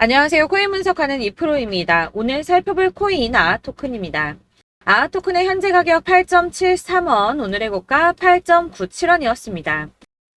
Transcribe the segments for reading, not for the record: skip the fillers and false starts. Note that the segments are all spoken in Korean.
안녕하세요. 코인 분석하는 이프로입니다. 오늘 살펴볼 코인 아토큰입니다. 아토큰의 현재 가격 8.73원, 오늘의 고가 8.97원이었습니다.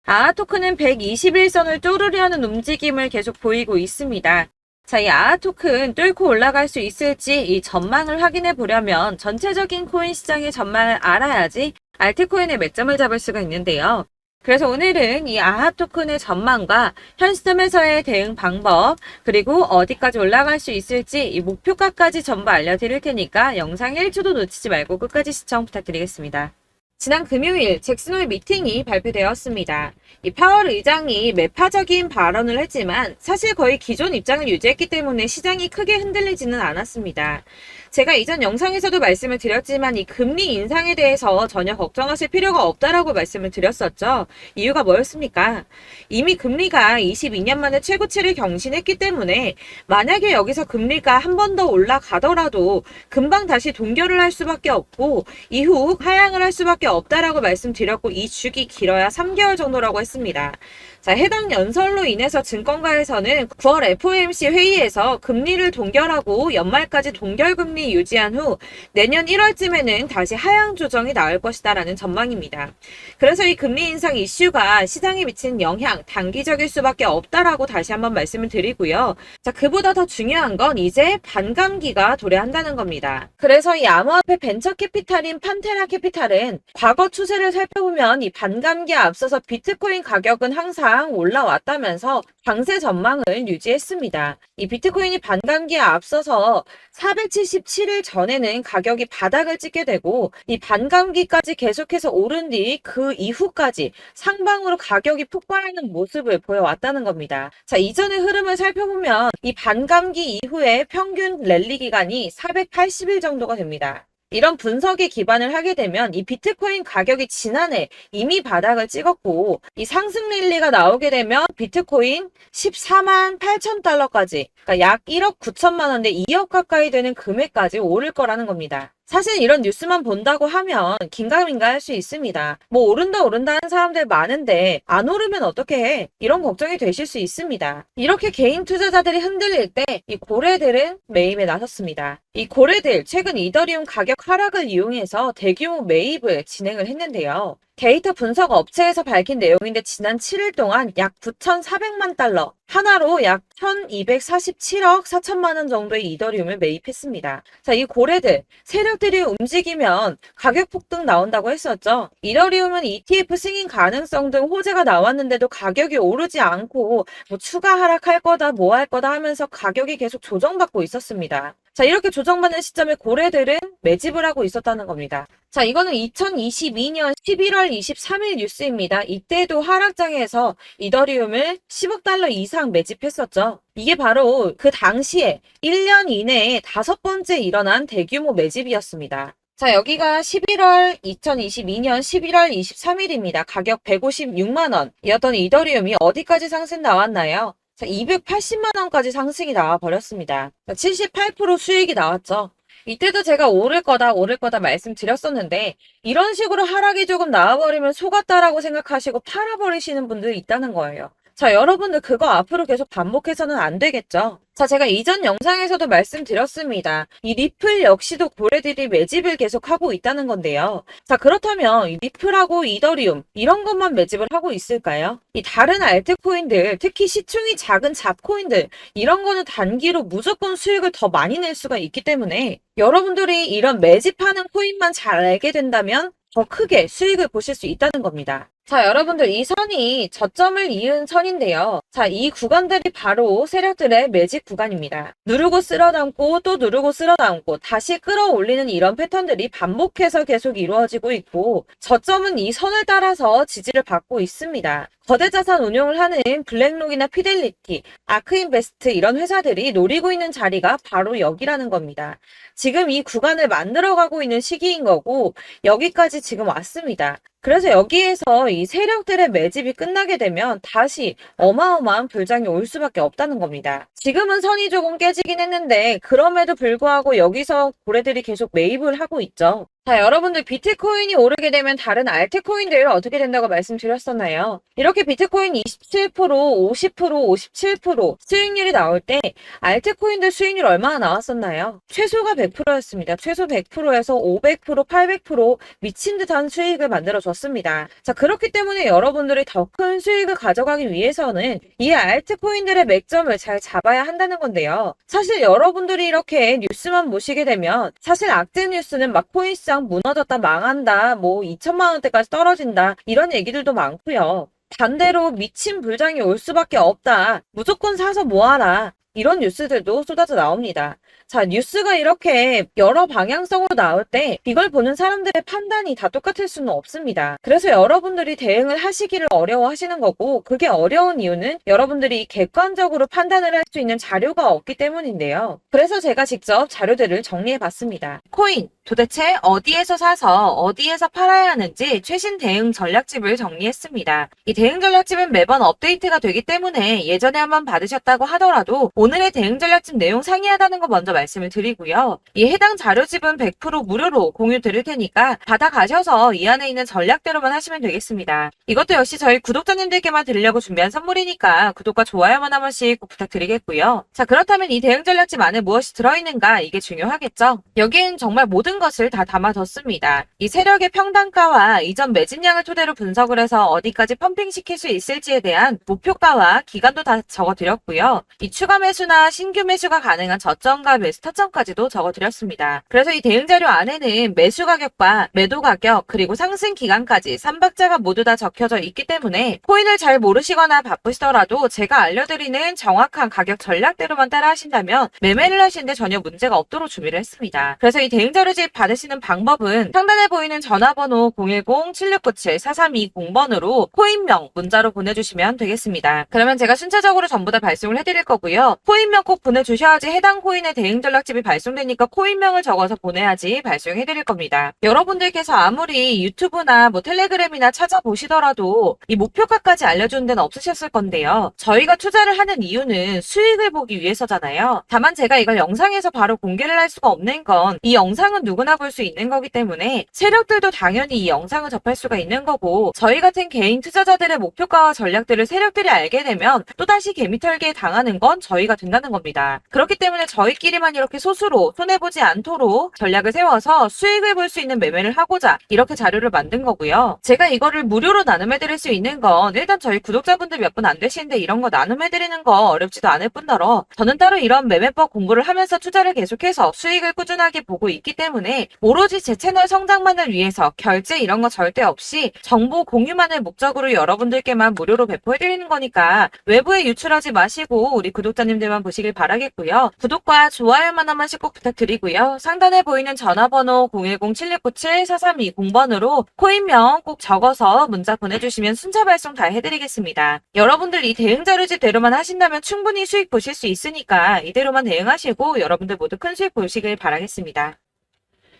아토큰은 121선을 뚫으려는 움직임을 계속 보이고 있습니다. 자, 이 아토큰 뚫고 올라갈 수 있을지 이 전망을 확인해 보려면 전체적인 코인 시장의 전망을 알아야지 알트코인의 매점을 잡을 수가 있는데요. 그래서 오늘은 이 아토큰의 전망과 현 시점에서의 대응 방법, 그리고 어디까지 올라갈 수 있을지 이 목표가까지 전부 알려드릴 테니까 영상 1초도 놓치지 말고 끝까지 시청 부탁드리겠습니다. 지난 금요일 잭슨홀 미팅이 발표되었습니다. 이 파월 의장이 매파적인 발언을 했지만 사실 거의 기존 입장을 유지했기 때문에 시장이 크게 흔들리지는 않았습니다. 제가 이전 영상에서도 말씀을 드렸지만 이 금리 인상에 대해서 전혀 걱정하실 필요가 없다라고 말씀을 드렸었죠. 이유가 뭐였습니까? 이미 금리가 22년 만에 최고치를 경신했기 때문에 만약에 여기서 금리가 한 번 더 올라가더라도 금방 다시 동결을 할 수밖에 없고 이후 하향을 할 수밖에 없다라고 말씀드렸고 이 주기 길어야 3개월 정도라고 했습니다. 자, 해당 연설로 인해서 증권가에서는 9월 FOMC 회의에서 금리를 동결하고 연말까지 동결금리 유지한 후 내년 1월쯤에는 다시 하향 조정이 나올 것이다라는 전망입니다. 그래서 이 금리 인상 이슈가 시장에 미치는 영향 단기적일 수밖에 없다라고 다시 한번 말씀을 드리고요. 자, 그보다 더 중요한 건 이제 반감기가 도래한다는 겁니다. 그래서 이 암호화폐 벤처 캐피탈인 판테라 캐피탈은 과거 추세를 살펴보면 이 반감기에 앞서서 비트코인 가격은 항상 올라왔다면서 강세 전망을 유지했습니다. 이 비트코인이 반감기에 앞서서 477일 전에는 가격이 바닥을 찍게 되고 이 반감기까지 계속해서 오른 뒤 그 이후까지 상방으로 가격이 폭발하는 모습을 보여왔다는 겁니다. 자, 이전의 흐름을 살펴보면 이 반감기 이후에 평균 랠리 기간이 480일 정도가 됩니다. 이런 분석에 기반을 하게 되면 이 비트코인 가격이 지난해 이미 바닥을 찍었고 이 상승 랠리가 나오게 되면 비트코인 14만 8천 달러까지 그러니까 약 1억 9천만 원대 2억 가까이 되는 금액까지 오를 거라는 겁니다. 사실 이런 뉴스만 본다고 하면 긴가민가 할 수 있습니다. 뭐 오른다 하는 사람들 많은데 안 오르면 어떻게 해? 이런 걱정이 되실 수 있습니다. 이렇게 개인 투자자들이 흔들릴 때 이 고래들은 매입에 나섰습니다. 이 고래들 최근 이더리움 가격 하락을 이용해서 대규모 매입을 진행을 했는데요. 데이터 분석 업체에서 밝힌 내용인데 지난 7일 동안 약 9,400만 달러, 하나로 약 1,247억 4천만 원 정도의 이더리움을 매입했습니다. 자, 이 고래들, 세력들이 움직이면 가격 폭등 나온다고 했었죠. 이더리움은 ETF 승인 가능성 등 호재가 나왔는데도 가격이 오르지 않고 뭐 추가 하락할 거다, 뭐 할 거다 하면서 가격이 계속 조정받고 있었습니다. 자, 이렇게 조정받는 시점에 고래들은 매집을 하고 있었다는 겁니다. 자, 이거는 2022년 11월 23일 뉴스입니다. 이때도 하락장에서 이더리움을 10억 달러 이상 매집했었죠. 이게 바로 그 당시에 1년 이내에 5번째 일어난 대규모 매집이었습니다. 자, 여기가 2022년 11월 23일입니다. 가격 156만 원이었던 이더리움이 어디까지 상승 나왔나요? 자, 280만 원까지 상승이 나와 버렸습니다. 78% 수익이 나왔죠. 이때도 제가 오를 거다 말씀드렸었는데 이런 식으로 하락이 조금 나와버리면 속았다라고 생각하시고 팔아버리시는 분들이 있다는 거예요. 자, 여러분들 그거 앞으로 계속 반복해서는 안 되겠죠. 자, 제가 이전 영상에서도 말씀드렸습니다. 이 리플 역시도 고래들이 매집을 계속하고 있다는 건데요. 자, 그렇다면 이 리플하고 이더리움 이런 것만 매집을 하고 있을까요? 이 다른 알트코인들, 특히 시총이 작은 잡코인들 이런 거는 단기로 무조건 수익을 더 많이 낼 수가 있기 때문에 여러분들이 이런 매집하는 코인만 잘 알게 된다면 더 크게 수익을 보실 수 있다는 겁니다. 자, 여러분들 이 선이 저점을 이은 선인데요. 자, 이 구간들이 바로 세력들의 매집 구간입니다. 누르고 쓸어담고 또 누르고 쓸어담고 다시 끌어올리는 이런 패턴들이 반복해서 계속 이루어지고 있고 저점은 이 선을 따라서 지지를 받고 있습니다. 거대 자산 운용을 하는 블랙록이나 피델리티, 아크인베스트 이런 회사들이 노리고 있는 자리가 바로 여기라는 겁니다. 지금 이 구간을 만들어가고 있는 시기인 거고 여기까지 지금 왔습니다. 그래서 여기에서 이 세력들의 매집이 끝나게 되면 다시 어마어마한 불장이 올 수밖에 없다는 겁니다. 지금은 선이 조금 깨지긴 했는데 그럼에도 불구하고 여기서 고래들이 계속 매입을 하고 있죠. 자, 여러분들 비트코인이 오르게 되면 다른 알트코인들 어떻게 된다고 말씀드렸었나요? 이렇게 비트코인 27%, 50%, 57% 수익률이 나올 때 알트코인들 수익률 얼마나 나왔었나요? 최소가 100%였습니다. 최소 100%에서 500%, 800% 미친 듯한 수익을 만들어줬습니다. 자, 그렇기 때문에 여러분들이 더 큰 수익을 가져가기 위해서는 이 알트코인들의 맥점을 잘 잡아야 한다는 건데요. 사실 여러분들이 이렇게 뉴스만 보시게 되면 사실 악재 뉴스는 막 코인시장 무너졌다, 망한다, 뭐 2천만 원대까지 떨어진다 이런 얘기들도 많고요. 반대로 미친 불장이 올 수밖에 없다. 무조건 사서 모아라. 이런 뉴스들도 쏟아져 나옵니다. 자, 뉴스가 이렇게 여러 방향성으로 나올 때 이걸 보는 사람들의 판단이 다 똑같을 수는 없습니다. 그래서 여러분들이 대응을 하시기를 어려워하시는 거고, 그게 어려운 이유는 여러분들이 객관적으로 판단을 할 수 있는 자료가 없기 때문인데요. 그래서 제가 직접 자료들을 정리해 봤습니다. 코인, 도대체 어디에서 사서 어디에서 팔아야 하는지 최신 대응 전략집을 정리했습니다. 이 대응 전략집은 매번 업데이트가 되기 때문에 예전에 한번 받으셨다고 하더라도 오늘의 대응 전략집 내용 상이하다는 거 먼저 말씀을 드리고요. 이 해당 자료집은 100% 무료로 공유 드릴 테니까 받아가셔서 이 안에 있는 전략대로만 하시면 되겠습니다. 이것도 역시 저희 구독자님들께만 드리려고 준비한 선물이니까 구독과 좋아요만 한 번씩 꼭 부탁드리겠고요. 자, 그렇다면 이 대응 전략집 안에 무엇이 들어있는가, 이게 중요하겠죠? 여기엔 정말 모든 것을 다 담아뒀습니다. 이 세력의 평단가와 이전 매집량을 토대로 분석을 해서 어디까지 펌핑시킬 수 있을지에 대한 목표가와 기간도 다 적어드렸고요. 이 추가 매수나 신규 매수가 가능한 저점과 매수 타점까지도 적어드렸습니다. 그래서 이 대응 자료 안에는 매수 가격과 매도 가격 그리고 상승 기간까지 3박자가 모두 다 적혀져 있기 때문에 코인을 잘 모르시거나 바쁘시더라도 제가 알려드리는 정확한 가격 전략대로만 따라 하신다면 매매를 하시는데 전혀 문제가 없도록 준비를 했습니다. 그래서 이 대응 자료집 받으시는 방법은 상단에 보이는 전화번호 010-7697-4320번으로 코인명 문자로 보내주시면 되겠습니다. 그러면 제가 순차적으로 전부 다 발송을 해드릴 거고요. 코인명 꼭 보내주셔야지 해당 코인의 대응 전략집이 발송되니까 코인명을 적어서 보내야지 발송해드릴 겁니다. 여러분들께서 아무리 유튜브나 뭐 텔레그램이나 찾아보시더라도 이 목표가까지 알려주는 데는 없으셨을 건데요. 저희가 투자를 하는 이유는 수익을 보기 위해서잖아요. 다만 제가 이걸 영상에서 바로 공개를 할 수가 없는 건 이 영상은 누구나 볼 수 있는 거기 때문에 세력들도 당연히 이 영상을 접할 수가 있는 거고, 저희 같은 개인 투자자들의 목표가와 전략들을 세력들이 알게 되면 또다시 개미털기에 당하는 건 저희가 된다는 겁니다. 그렇기 때문에 저희끼리만 이렇게 소수로 손해보지 않도록 전략을 세워서 수익을 볼 수 있는 매매를 하고자 이렇게 자료를 만든 거고요. 제가 이거를 무료로 나눔해드릴 수 있는 건 일단 저희 구독자분들 몇 분 안 되시는데 이런 거 나눔해드리는 거 어렵지도 않을 뿐더러 저는 따로 이런 매매법 공부를 하면서 투자를 계속해서 수익을 꾸준하게 보고 있기 때문에 오로지 제 채널 성장만을 위해서 결제 이런 거 절대 없이 정보 공유만을 목적으로 여러분들께만 무료로 배포해드리는 거니까 외부에 유출하지 마시고 우리 구독자님들만 보시길 바라겠고요. 구독과 좋아요만 한 번씩 꼭 부탁드리고요. 상단에 보이는 전화번호 010-7697-4320번으로 코인명 꼭 적어서 문자 보내주시면 순차 발송 다 해드리겠습니다. 여러분들 이 대응 자료집대로만 하신다면 충분히 수익 보실 수 있으니까 이대로만 대응하시고 여러분들 모두 큰 수익 보시길 바라겠습니다.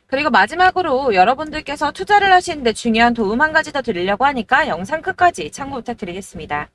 그리고 마지막으로 여러분들께서 투자를 하시는데 중요한 도움 한 가지 더 드리려고 하니까 영상 끝까지 참고 부탁드리겠습니다.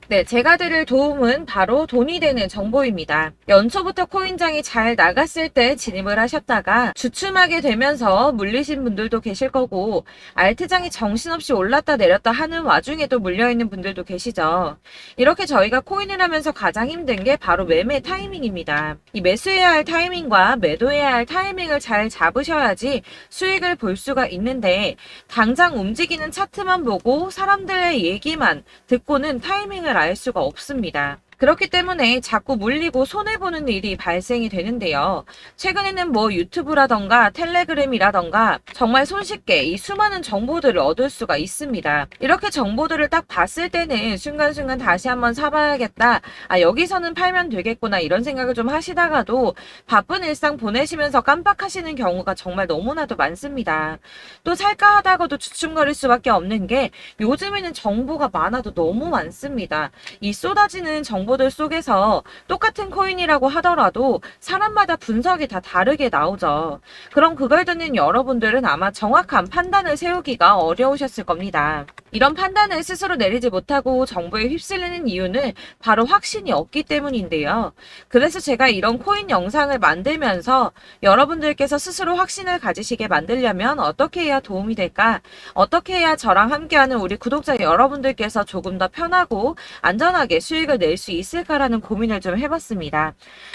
네, 제가 드릴 도움은 바로 돈이 되는 정보입니다. 연초부터 코인장이 잘 나갔을 때 진입을 하셨다가 주춤하게 되면서 물리신 분들도 계실 거고, 알트장이 정신없이 올랐다 내렸다 하는 와중에도 물려있는 분들도 계시죠. 이렇게 저희가 코인을 하면서 가장 힘든 게 바로 매매 타이밍입니다. 이 매수해야 할 타이밍과 매도해야 할 타이밍을 잘 잡으셔야지 수익을 볼 수가 있는데, 당장 움직이는 차트만 보고 사람들의 얘기만 듣고는 타이밍을 알 수가 없습니다. 그렇기 때문에 자꾸 물리고 손해보는 일이 발생이 되는데요. 최근에는 뭐 유튜브라던가 텔레그램이라던가 정말 손쉽게 이 수많은 정보들을 얻을 수가 있습니다. 이렇게 정보들을 딱 봤을 때는 순간순간 다시 한번 사봐야겠다, 아 여기서는 팔면 되겠구나 이런 생각을 좀 하시다가도 바쁜 일상 보내시면서 깜빡하시는 경우가 정말 너무나도 많습니다. 또 살까 하다가도 주춤거릴 수밖에 없는 게 요즘에는 정보가 많아도 너무 많습니다. 이 쏟아지는 정보 정보들 속에서 똑같은 코인이라고 하더라도 사람마다 분석이 다 다르게 나오죠. 그럼 그걸 듣는 여러분들은 아마 정확한 판단을 세우기가 어려우셨을 겁니다. 이런 판단을 스스로 내리지 못하고 정보에 휩쓸리는 이유는 바로 확신이 없기 때문인데요. 그래서 제가 이런 코인 영상을 만들면서 여러분들께서 스스로 확신을 가지시게 만들려면 어떻게 해야 도움이 될까? 어떻게 해야 저랑 함께하는 우리 구독자 여러분들께서 조금 더 편하고 안전하게 수익을 낼 수 있을까라는 고민을 좀 해봤습니다.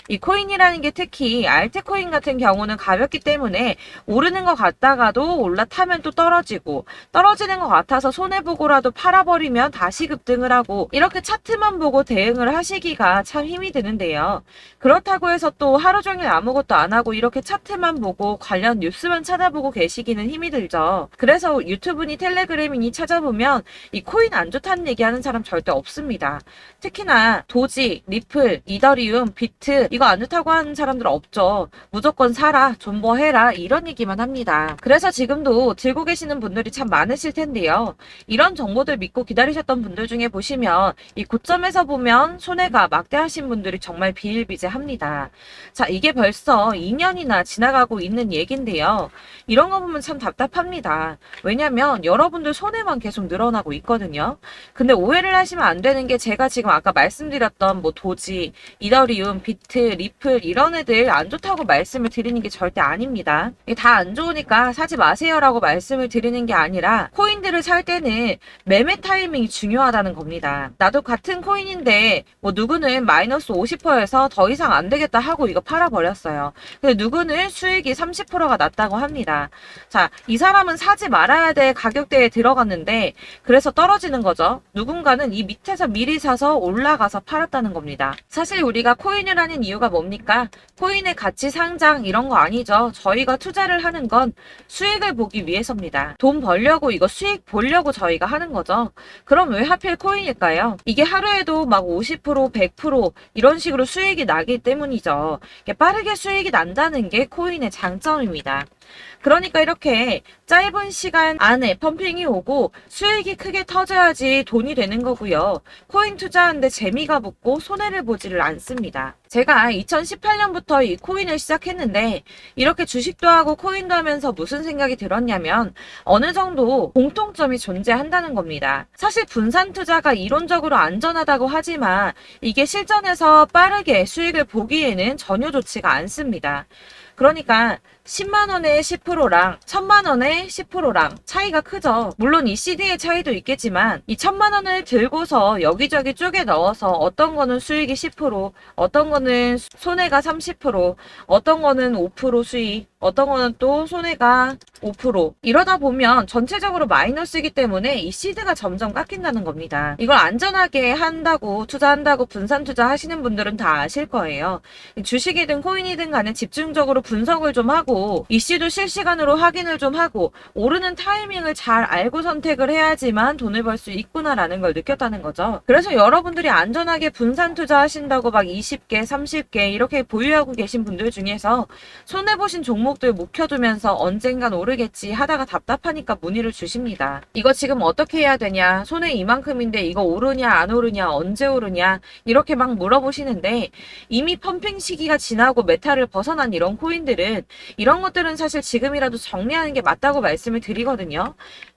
이 코인이라는 게 특히 알트코인 같은 경우는 가볍기 때문에 오르는 것 같다가도 올라타면 또 떨어지고 떨어지는 것 같아서 손해보고라도 팔아버리면 다시 급등을 하고 이렇게 차트만 보고 대응을 하시기가 참 힘이 드는데요. 그렇다고 해서 또 하루 종일 아무것도 안 하고 이렇게 차트만 보고 관련 뉴스만 찾아보고 계시기는 힘이 들죠. 그래서 유튜브니 텔레그램이니 찾아보면 이 코인 안 좋다는 얘기하는 사람 절대 없습니다. 특히나 도지, 리플, 이더리움, 비트 이거 안 좋다고 하는 사람들 없죠. 무조건 사라, 존버해라 이런 얘기만 합니다. 그래서 지금도 들고 계시는 분들이 참 많으실 텐데요. 이런 정보들 믿고 기다리셨던 분들 중에 보시면 이 고점에서 보면 손해가 막대하신 분들이 정말 비일비재합니다. 자, 이게 벌써 2년이나 지나가고 있는 얘긴데요. 이런 거 보면 참 답답합니다. 왜냐면 여러분들 손해만 계속 늘어나고 있거든요. 근데 오해를 하시면 안 되는 게 제가 지금 아까 말씀드렸던 뭐 도지, 이더리움, 비트, 리플 이런 애들 안 좋다고 말씀을 드리는 게 절대 아닙니다. 다 안 좋으니까 사지 마세요라고 말씀을 드리는 게 아니라 코인들을 살 때는 매매 타이밍이 중요하다는 겁니다. 나도 같은 코인인데 뭐 누구는 마이너스 50%에서 더 이상 안 되겠다 하고 이거 팔아버렸어요. 근데 누구는 수익이 30%가 났다고 합니다. 자, 이 사람은 사지 말아야 될 가격대에 들어갔는데 그래서 떨어지는 거죠. 누군가는 이 밑에서 미리 사서 올라가서 팔았다는 겁니다. 사실 우리가 코인을 하는 이유가 뭡니까? 코인의 가치 상장 이런 거 아니죠. 저희가 투자를 하는 건 수익을 보기 위해서입니다. 돈 벌려고 이거 수익 보려고 저희가 하는 거죠. 그럼 왜 하필 코인일까요? 이게 하루에도 막 50%, 100% 이런 식으로 수익이 나기 때문이죠. 빠르게 수익이 난다는 게 코인의 장점입니다. 그러니까 이렇게 짧은 시간 안에 펌핑이 오고 수익이 크게 터져야지 돈이 되는 거고요. 코인 투자하는데 재미가 붙고 손해를 보지를 않습니다. 제가 2018년부터 이 코인을 시작했는데 이렇게 주식도 하고 코인도 하면서 무슨 생각이 들었냐면 어느 정도 공통점이 존재한다는 겁니다. 사실 분산 투자가 이론적으로 안전하다고 하지만 이게 실전에서 빠르게 수익을 보기에는 전혀 좋지가 않습니다. 그러니까 10만 원의 10%랑 1000만 원의 10%랑 차이가 크죠. 물론 이 CD의 차이도 있겠지만 이 1000만 원을 들고서 여기저기 쪼개 넣어서 어떤 거는 수익이 10%, 어떤 거는 손해가 30%, 어떤 거는 5% 수익, 어떤 거는 또 손해가 5%. 이러다 보면 전체적으로 마이너스이기 때문에 이 시드가 점점 깎인다는 겁니다. 이걸 안전하게 한다고 투자한다고 분산 투자하시는 분들은 다 아실 거예요. 주식이든 코인이든 간에 집중적으로 분석을 좀 하고 이슈도 실시간으로 확인을 좀 하고 오르는 타이밍을 잘 알고 선택을 해야지만 돈을 벌 수 있구나라는 걸 느꼈다는 거죠. 그래서 여러분들이 안전하게 분산 투자하신다고 막 20개, 30개 이렇게 보유하고 계신 분들 중에서 손해보신 종목들 묵혀두면서 언젠간 오르겠지 하다가 답답하니까 문의를 주십니다. 이거 지금 어떻게 해야 되냐? 손해 이만큼인데 이거 오르냐 안 오르냐 언제 오르냐 이렇게 막 물어보시는데 이미 펌핑 시기가 지나고 메타를 벗어난 이런 코인들은 이런 것들은 사실 지금이라도 정리하는 게 맞다고 말씀을 드리거든요.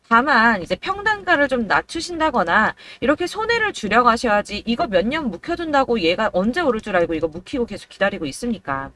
다만 이제 평단가를 좀 낮추신다거나 이렇게 손해를 줄여가셔야지 이거 몇 년 묵혀둔다고 얘가 언제 오를 줄 알고 이거 묵히고 계속 기다리고 있습니까?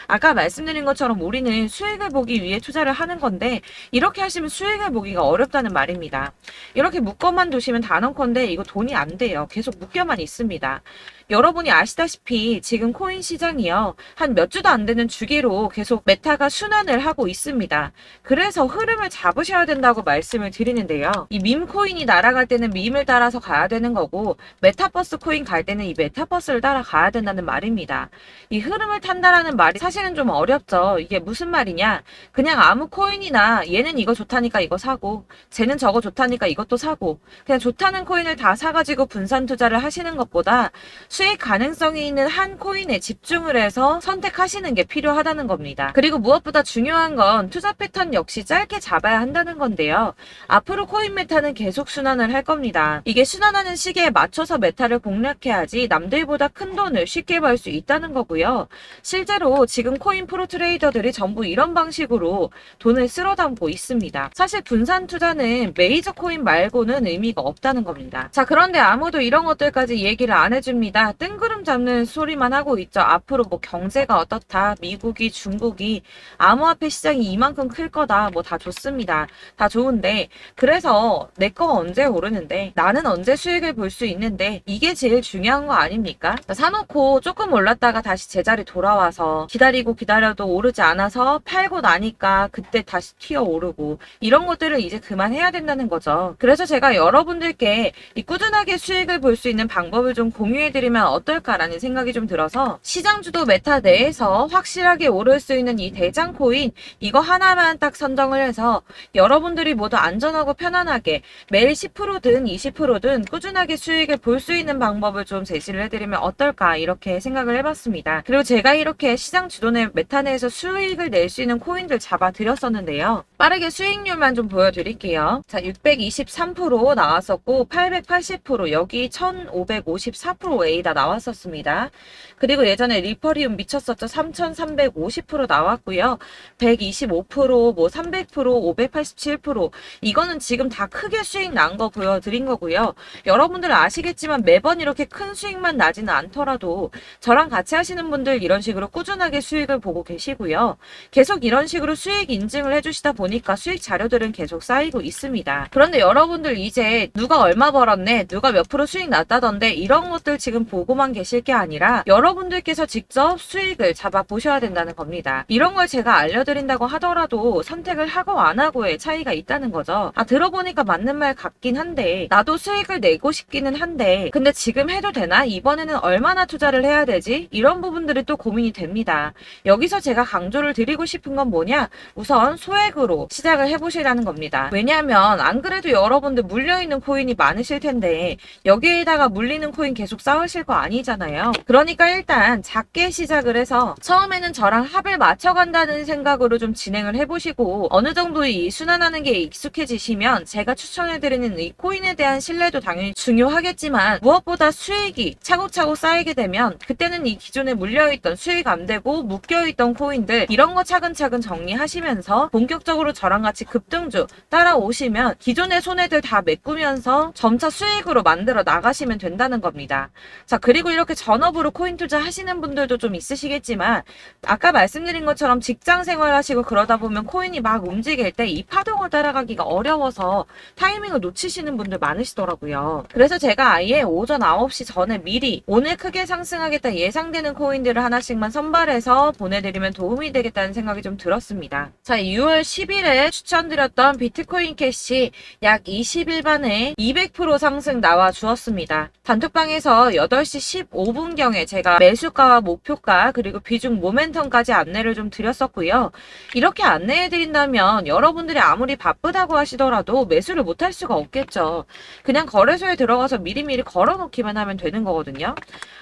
아까 말씀드린 것처럼 우리는 수익을 보기 위해 투자를 하는 건데 이렇게 하시면 수익을 보기가 어렵다는 말입니다. 이렇게 묶어만 두시면 단언컨대 이거 돈이 안 돼요. 계속 묶여만 있습니다. 여러분이 아시다시피 지금 코인 시장이요. 한 몇 주도 안 되는 주기로 계속 메타가 순환을 하고 있습니다. 그래서 흐름을 잡으셔야 된다고 말씀을 드리는데요. 이 밈 코인이 날아갈 때는 밈을 따라서 가야 되는 거고 메타버스 코인 갈 때는 이 메타버스를 따라가야 된다는 말입니다. 이 흐름을 탄다라는 말이 사실은 좀 어렵죠. 이게 무슨 말이냐? 그냥 아무 코인이나 얘는 이거 좋다니까 이거 사고 쟤는 저거 좋다니까 이것도 사고 그냥 좋다는 코인을 다 사가지고 분산 투자를 하시는 것보다 수익 가능성이 있는 한 코인에 집중을 해서 선택하시는 게 필요하다는 겁니다. 그리고 무엇보다 중요한 건 투자 패턴 역시 짧게 잡아야 한다는 건데요. 앞으로 코인 메타는 계속 순환을 할 겁니다. 이게 순환하는 시기에 맞춰서 메타를 공략해야지 남들보다 큰 돈을 쉽게 벌 수 있다는 거고요. 실제로 지금 코인 프로 트레이더들이 전부 이런 방식으로 돈을 쓸어 담고 있습니다. 사실 분산 투자는 메이저 코인 말고는 의미가 없다는 겁니다. 자, 그런데 아무도 이런 것들까지 얘기를 안 해줍니다. 뜬구름 잡는 소리만 하고 있죠. 앞으로 뭐 경제가 어떻다, 미국이, 중국이, 암호화폐 시장이 이만큼 클 거다, 뭐 다 좋습니다. 다 좋은데, 그래서 내 거 언제 오르는데, 나는 언제 수익을 볼 수 있는데, 이게 제일 중요한 거 아닙니까? 사놓고 조금 올랐다가 다시 제자리 돌아와서 기다리고 기다려도 오르지 않아서 팔고 나니까 그때 다시 튀어 오르고, 이런 것들을 이제 그만해야 된다는 거죠. 그래서 제가 여러분들께 이 꾸준하게 수익을 볼 수 있는 방법을 좀 공유해드리면 어떨까라는 생각이 좀 들어서 시장 주도 메타 내에서 확실하게 오를 수 있는 이 대장 코인 이거 하나만 딱 선정을 해서 여러분들이 모두 안전하고 편안하게 매일 10%든 20%든 꾸준하게 수익을 볼 수 있는 방법을 좀 제시를 해드리면 어떨까 이렇게 생각을 해봤습니다. 그리고 제가 이렇게 시장 주도내 메타 내에서 수익을 낼 수 있는 코인들 잡아드렸었는데요. 빠르게 수익률만 좀 보여드릴게요. 자, 623% 나왔었고 880% 여기 1554%A 다 나왔었습니다. 그리고 예전에 리퍼리움 미쳤었죠. 3350% 나왔고요. 125%, 뭐 300%, 587% 이거는 지금 다 크게 수익 난 거 보여드린 거고요. 여러분들 아시겠지만 매번 이렇게 큰 수익만 나지는 않더라도 저랑 같이 하시는 분들 이런 식으로 꾸준하게 수익을 보고 계시고요. 계속 이런 식으로 수익 인증을 해주시다 보니까 수익 자료들은 계속 쌓이고 있습니다. 그런데 여러분들 이제 누가 얼마 벌었네, 누가 몇 프로 수익 났다던데 이런 것들 지금 보고만 계실 게 아니라 여러분들께서 직접 수익을 잡아 보셔야 된다는 겁니다. 이런 걸 제가 알려드린다고 하더라도 선택을 하고 안 하고의 차이가 있다는 거죠. 아, 들어보니까 맞는 말 같긴 한데 나도 수익을 내고 싶기는 한데 근데 지금 해도 되나? 이번에는 얼마나 투자를 해야 되지? 이런 부분들이 또 고민이 됩니다. 여기서 제가 강조를 드리고 싶은 건 뭐냐? 우선 소액으로 시작을 해보시라는 겁니다. 왜냐하면 안 그래도 여러분들 물려있는 코인이 많으실 텐데 여기에다가 물리는 코인 계속 쌓으실 거 아니잖아요. 그러니까 일단 작게 시작을 해서 처음에는 저랑 합을 맞춰간다는 생각으로 좀 진행을 해보시고 어느 정도 이 순환하는 게 익숙해지시면 제가 추천해드리는 이 코인에 대한 신뢰도 당연히 중요하겠지만 무엇보다 수익이 차곡차곡 쌓이게 되면 그때는 이 기존에 물려있던 수익 안 되고 묶여있던 코인들 이런 거 차근차근 정리하시면서 본격적으로 저랑 같이 급등주 따라오시면 기존의 손해들 다 메꾸면서 점차 수익으로 만들어 나가시면 된다는 겁니다. 자, 그리고 이렇게 전업으로 코인 투자 하시는 분들도 좀 있으시겠지만 아까 말씀드린 것처럼 직장 생활하시고 그러다 보면 코인이 막 움직일 때 이 파동을 따라가기가 어려워서 타이밍을 놓치시는 분들 많으시더라고요. 그래서 제가 아예 오전 9시 전에 미리 오늘 크게 상승하겠다 예상되는 코인들을 하나씩만 선발해서 보내드리면 도움이 되겠다는 생각이 좀 들었습니다. 자, 6월 10일에 추천드렸던 비트코인 캐시 약 20일 만에 200% 상승 나와 주었습니다. 단톡방에서 8시 15분경에 제가 매수가와 목표가 그리고 비중 모멘텀까지 안내를 좀 드렸었고요. 이렇게 안내해드린다면 여러분들이 아무리 바쁘다고 하시더라도 매수를 못할 수가 없겠죠. 그냥 거래소에 들어가서 미리미리 걸어놓기만 하면 되는 거거든요.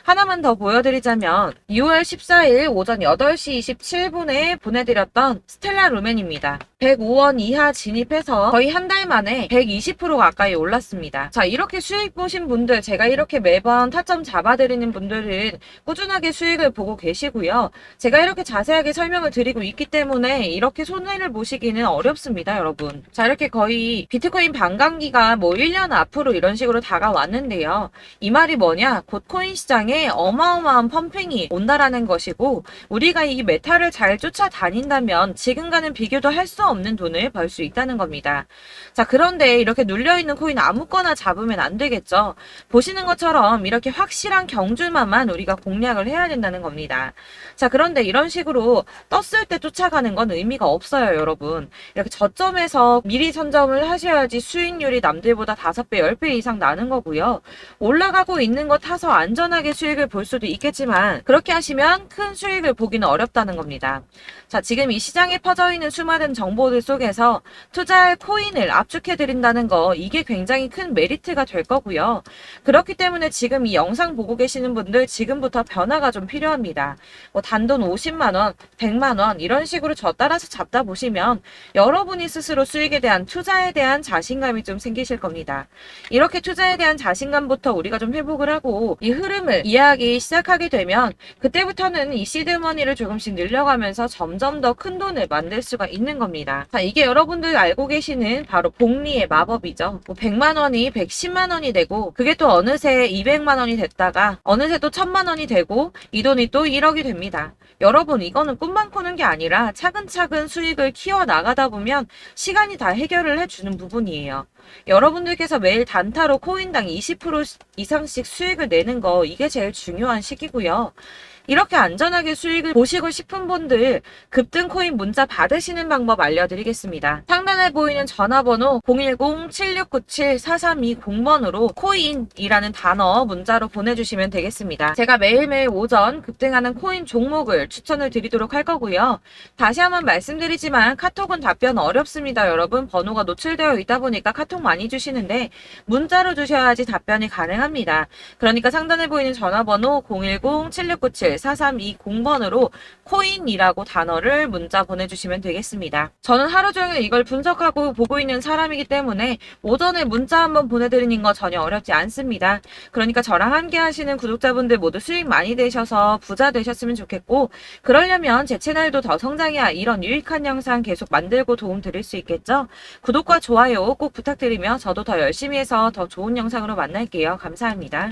하나만 더 보여드리자면 6월 14일 오전 8시 27분에 보내드렸던 스텔라 루멘입니다. 105원 이하 진입해서 거의 한 달 만에 120% 가까이 올랐습니다. 자, 이렇게 수익 보신 분들, 제가 이렇게 매번 타점 잡아드리는 분들은 꾸준하게 수익을 보고 계시고요. 제가 이렇게 자세하게 설명을 드리고 있기 때문에 이렇게 손해를 보시기는 어렵습니다, 여러분. 자, 이렇게 거의 비트코인 반감기가 뭐 1년 앞으로 이런 식으로 다가왔는데요. 이 말이 뭐냐? 곧 코인 시장에 어마어마한 펌핑이 온다라는 것이고 우리가 이 메타를 잘 쫓아다닌다면 지금과는 비교도 할 수 없는 돈을 벌 수 있다는 겁니다. 자, 그런데 이렇게 눌려있는 코인 아무거나 잡으면 안 되겠죠. 보시는 것처럼 이렇게 확실한 경주만만 우리가 공략을 해야 된다는 겁니다. 자, 그런데 이런 식으로 떴을 때 쫓아가는 건 의미가 없어요, 여러분. 이렇게 저점에서 미리 선점을 하셔야지 수익률이 남들보다 5배, 10배 이상 나는 거고요. 올라가고 있는 거 타서 안전하게 수익을 볼 수도 있겠지만 그렇게 하시면 큰 수익을 보기는 어렵다는 겁니다. 자, 지금 이 시장에 퍼져있는 수많은 정보들 속에서 투자할 코인을 압축해드린다는 거 이게 굉장히 큰 메리트가 될 거고요. 그렇기 때문에 지금 이 영상 영상 보고 계시는 분들 지금부터 변화가 좀 필요합니다. 뭐 단돈 50만원, 100만원 이런 식으로 저 따라서 잡다 보시면 여러분이 스스로 수익에 대한 투자에 대한 자신감이 좀 생기실 겁니다. 이렇게 투자에 대한 자신감부터 우리가 좀 회복을 하고 이 흐름을 이해하기 시작하게 되면 그때부터는 이 시드머니를 조금씩 늘려가면서 점점 더 큰 돈을 만들 수가 있는 겁니다. 자, 이게 여러분들 알고 계시는 바로 복리의 마법이죠. 뭐 100만원이 110만원이 되고 그게 또 어느새 200만원이 됐다가 어느새 또 1000만원이 되고 이 돈이 또 1억이 됩니다. 여러분 이거는 꿈만 꾸는 게 아니라 차근차근 수익을 키워 나가다 보면 시간이 다 해결을 해주는 부분이에요. 여러분들께서 매일 단타로 코인당 20% 이상씩 수익을 내는 거 이게 제일 중요한 시기고요. 이렇게 안전하게 수익을 보시고 싶은 분들 급등 코인 문자 받으시는 방법 알려드리겠습니다. 상단에 보이는 전화번호 010-7697-4320번으로 코인이라는 단어 문자로 보내주시면 되겠습니다. 제가 매일매일 오전 급등하는 코인 종목을 추천을 드리도록 할 거고요. 다시 한번 말씀드리지만 카톡은 답변 어렵습니다. 여러분 번호가 노출되어 있다 보니까 카톡 많이 주시는데 문자로 주셔야지 답변이 가능합니다. 그러니까 상단에 보이는 전화번호 010-7697-4320번으로 코인이라고 단어를 문자 보내주시면 되겠습니다. 저는 하루 종일 이걸 분석하고 보고 있는 사람이기 때문에 오전에 문자 한번 보내드리는 거 전혀 어렵지 않습니다. 그러니까 저랑 함께 하시는 구독자분들 모두 수익 많이 되셔서 부자 되셨으면 좋겠고 그러려면 제 채널도 더 성장해야 이런 유익한 영상 계속 만들고 도움 드릴 수 있겠죠? 구독과 좋아요 꼭 부탁드리며 저도 더 열심히 해서 더 좋은 영상으로 만날게요. 감사합니다.